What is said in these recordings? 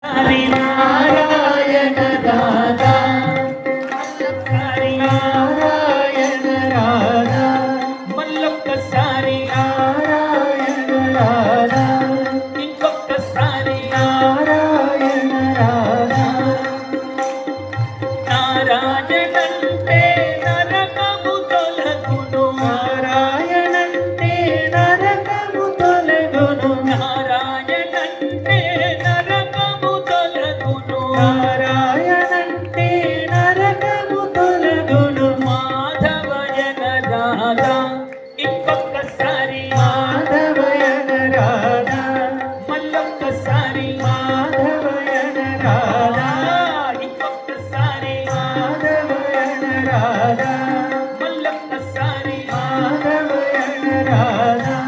హరి నారాయణ రాధా హరి నారాయణ రాధా మళ్ళొక్కసారి నారాయణ రాధా ఇంకొక్కసారి నారాయణ రాధా నారాయణంటే నరకము తొలగును నారాయణంటే నరకము తొలగును నారాయణంటే నరకము తొలగును నారాయణంటే నరకము తొలగును మాధవయన రాధా ఇంకొక్కసారి మాధవయన రాధా మళ్ళొక్కసారి మాధవయన రాధా ఇంకొక్కసారి మాధవయన రాధా మళ్ళొక్కసారి మాధవయన రాధా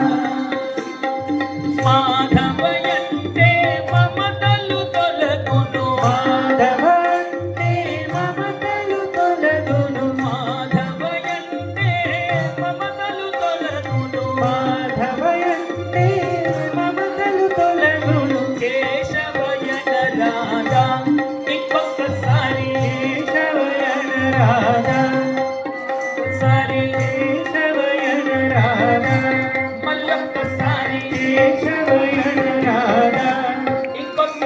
మాధవయంటే మమతలు తొలగును మాధవంటే మమతలు తొలగును మాధవయంటే మమతలు తొలగును మాధవయంటే మమతలు తొలగును కేశవయన రాధా ఇంకొక్కసారి కేశవయన రాధా ఒకసారి కేశవయన రాధా మళ్ళొక్కసారి కేశవయన